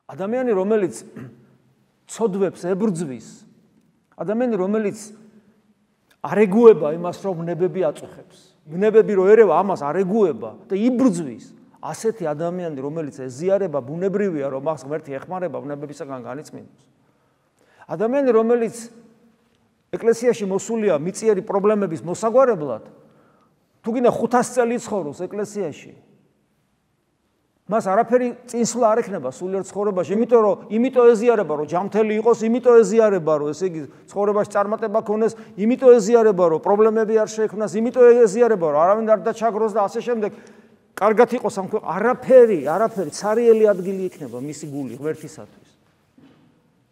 ადამიანი, რომელიც ცოდვებს ებრძვის, ადამიანი, რომელიც არ ეგუება იმას, რომ ბუნებები აწუხებს, ბუნებები რო ერევა, ამას არ ეგუება და იბრძვის, ასეთი ადამიანი, რომელიც ეზიარება ბუნებრივია, რომ მას ღმერთი ეხმარება ბუნებებისაგან განიწმინოს. ადამიანი, რომელიც ეკლესიაში მოსულია მიწიერი პრობლემების მოსაგვარებლად, თუ გინდა 500 წელი ცხოვრობს ეკლესიაში, მას არაფერი წინსვლა არ ექნება სულიერ ცხოვრებაში, იმიტომ ეზიარება, რომ ჯანმრთელი იყოს, იმიტომ ეზიარება, რომ ესე იგი ცხოვრებაში წარმატება ქონდეს, იმიტომ ეზიარება, რომ პრობლემები არ შეექმნას, იმიტომ ეზიარება, რომ არავინ არ დაჩაგროს და ასე შემდეგ. კარგად იყოს ამ არაფერი ცარიელი ადგილი იქნება მისი გული ღმერთისათვის.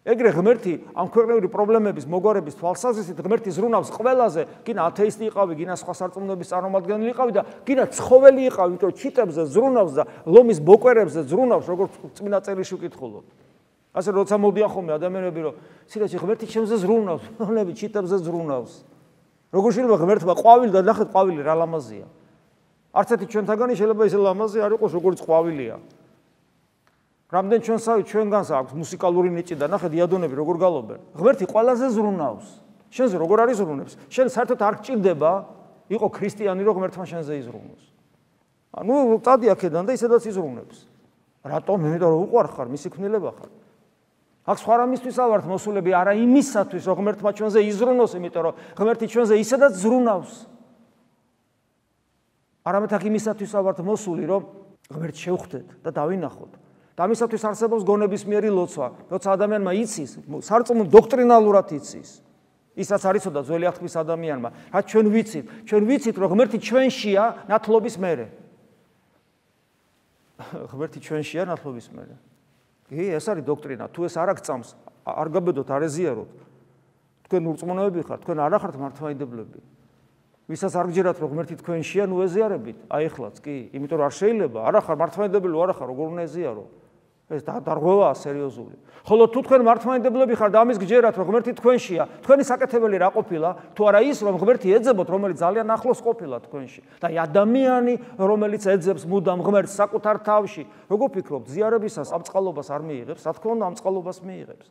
ეგრე ღმერთი ამ ქვეყნიური პრობლემების მოგვარების თვალსაზრისით ღმერთი ზრუნავს ყველაზე, გინა ათეისტი იყავი, გინა სხვა სარწმუნოების წარმომადგენელი იყავი და გინა ცხოველი იყავი, იმიტომ რომ ჩიტებზე ზრუნავს და ლომის ბოკვერებზე ზრუნავს, როგორც წმინდა წერილში ვკითხულობ. ასე როცა მოდიან ხოლმე ადამიანები, რომ სირაჩი ღმერთი ჩემზე ზრუნავს, ლომები ჩიტებზე ზრუნავს. როგორ შეიძლება ღმერთმა ყვავილი და ნახეთ ყვავილი რა ლამაზია. არც ერთი ჩვენთაგანი შეიძლება ისე ლამაზი არ იყოს, როგორც ყვავილია. რამდენ ჩვენგანს აქვს მუსიკალური ნიჭი და ნახეთ იადონები როგორ გალობენ. ღმერთი ყველაზე ზრუნავს. შენზე როგორ არის ზრუნებს? შენ საერთოდ არ გჭირდება იყო ქრისტიანი, რომ ღმერთმა შენზე იზრუნოს. ანუ წადი აქედან და ისედაც იზრუნებს. რატომ? იმიტომ რომ უყვარ ხარ, მისი ქმნილება ხარ. აქ სხვა რამისთვის ავართ მოსულები, არა იმისათვის, რომ ღმერთმა ჩვენზე იზრუნოს, იმიტომ რომ ღმერთი ჩვენზე ისედაც ზრუნავს. არამედ აქ იმისათვის ავართ მოსული, რომ ღმერთს შევხვდეთ და დავინახოთ. და ამისათვის არსებობს გონებისმიერი ლოცვა, როცა ადამიანმა იცის, სარწმუნო დოქტრინალურად იცის. ისაც არ იცოდა ძველი აღთქმის ადამიანმა, რაც ჩვენ ვიცით, რომ ღმერთი ჩვენშია ნათლობის მერე. ღმერთი ჩვენშია ნათლობის მერე. კი, ეს არის დოქტრინა. თუ ეს არ აღწამს, არ გაბედოთ, არ ეზიაროთ. თქვენ ურწმუნოები ხართ, თქვენ არ ახართ მართლმადიდებლები. ვისაც არ გჯერათ, რომ ღმერთი თქვენშია, ნუ ეზიარებით. აი ეხლაც, კი, იმიტომ რომ არ შეიძლება, არ ახარ მართლმადიდებელი, არ ახარ, როგორ უნდა ეზიარო. ეს დარღვევაა სერიოზული. ხოლო თუ თქვენ მართლმადიდებლები ხართ და ამის გჯერათ, რომ ღმერთი თქვენშია, თქვენი საკეთებელი რა ყოფილა? თუ არა ის, რომ ღმერთი ეძებოთ, რომელიც ძალიან ახლოს ყოფილა თქვენში. და ადამიანი, რომელიც ეძებს მუდამ ღმერთს საკუთარ თავში, როგორ ფიქრობთ, ზიარებისას ამ წყალობას არ მიიღებს? რა თქმა უნდა, ამ წყალობას მიიღებს.